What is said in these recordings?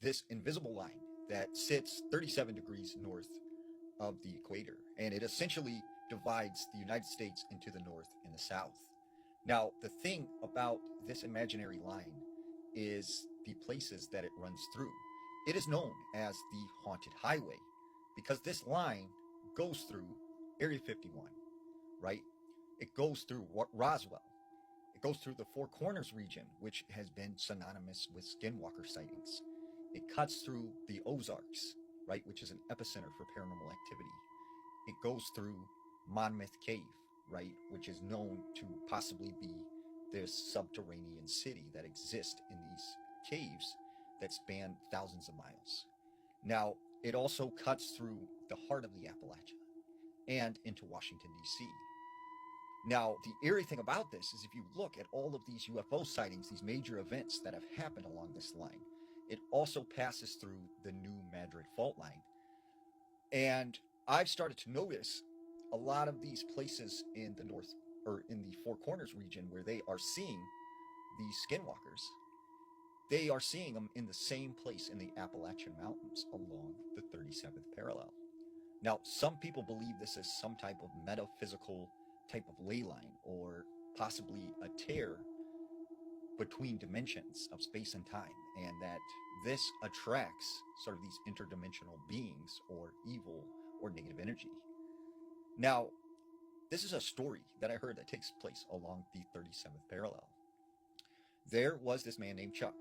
this invisible line that sits 37 degrees north of the equator, and it essentially divides the United States into the north and the south. Now, the thing about this imaginary line is the places that it runs through. It is known as the Haunted Highway because this line goes through Area 51, right? It goes through Roswell. It goes through the Four Corners region, which has been synonymous with skinwalker sightings. It cuts through the Ozarks, right, which is an epicenter for paranormal activity. It goes through Monmouth Cave, right, which is known to possibly be this subterranean city that exists in these caves that span thousands of miles. Now, it also cuts through the heart of the Appalachia and into Washington, D.C. Now, the eerie thing about this is if you look at all of these UFO sightings, these major events that have happened along this line, it also passes through the New Madrid Fault Line. And I've started to notice a lot of these places in the north or in the Four Corners region where they are seeing these skinwalkers, they are seeing them in the same place in the Appalachian Mountains along the 37th parallel. Now, some people believe this is some type of metaphysical type of ley line or possibly a tear between dimensions of space and time, and that this attracts sort of these interdimensional beings or evil or negative energy. Now, this is a story that I heard that takes place along the 37th parallel. There was this man named Chuck.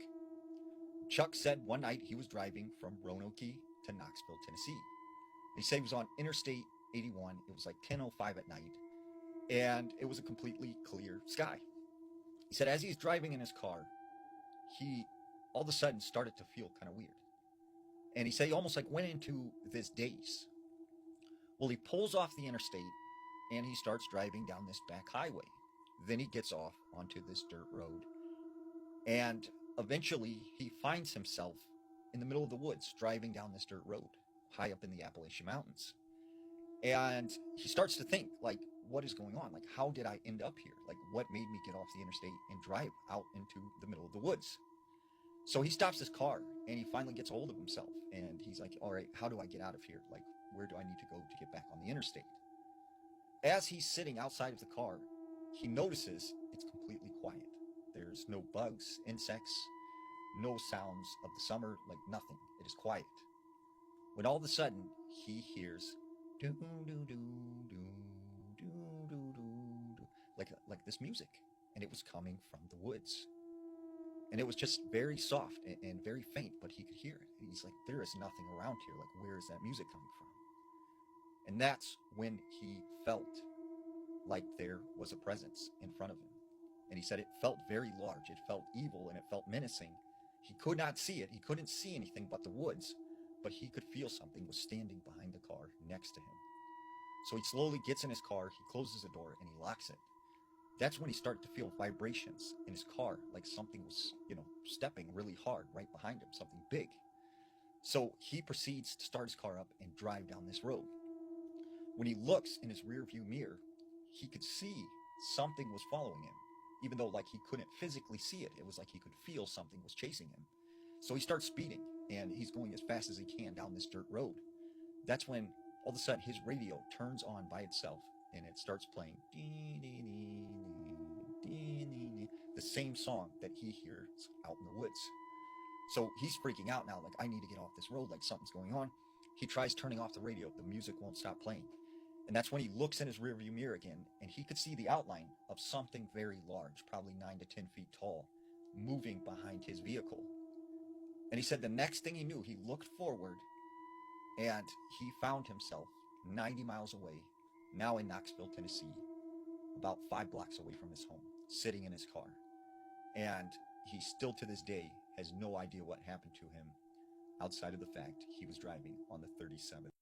Chuck said one night he was driving from Roanoke to Knoxville, Tennessee. He said he was on Interstate 81. It was like 10:05 at night, and it was a completely clear sky. He said as he's driving in his car, he all of a sudden started to feel kind of weird. And he said he almost like went into this daze. Well, he pulls off the interstate and he starts driving down this back highway. Then he gets off onto this dirt road. And eventually he finds himself in the middle of the woods driving down this dirt road high up in the Appalachian Mountains. And he starts to think, like, what is going on? Like, how did I end up here? Like, what made me get off the interstate and drive out into the middle of the woods? So he stops his car and he finally gets a hold of himself. And he's like, all right, how do I get out of here? Like, where do I need to go to get back on the interstate? As he's sitting outside of the car, he notices it's completely quiet. There's no bugs, insects, no sounds of the summer, like nothing. It is quiet. When all of a sudden he hears doo doo doo doo doo doo doo, like this music, and it was coming from the woods. And it was just very soft and very faint, but he could hear it. And he's like, there is nothing around here. Like, where is that music coming from? And that's when he felt like there was a presence in front of him. And he said it felt very large. It felt evil and it felt menacing. He could not see it. He couldn't see anything but the woods, but he could feel something was standing behind the car next to him. So he slowly gets in his car, he closes the door, and he locks it. That's when he started to feel vibrations in his car, like something was, stepping really hard right behind him, something big. So he proceeds to start his car up and drive down this road. When he looks in his rear view mirror, he could see something was following him, even though like he couldn't physically see it. It was like he could feel something was chasing him. So he starts speeding and he's going as fast as he can down this dirt road. That's when all of a sudden his radio turns on by itself and it starts playing the same song that he hears out in the woods. So he's freaking out now, like, I need to get off this road, like something's going on. He tries turning off the radio, the music won't stop playing. And that's when he looks in his rearview mirror again, and he could see the outline of something very large, probably 9 to 10 feet tall, moving behind his vehicle. And he said the next thing he knew, he looked forward, and he found himself 90 miles away, now in Knoxville, Tennessee, about 5 blocks away from his home, sitting in his car. And he still to this day has no idea what happened to him outside of the fact he was driving on the 37th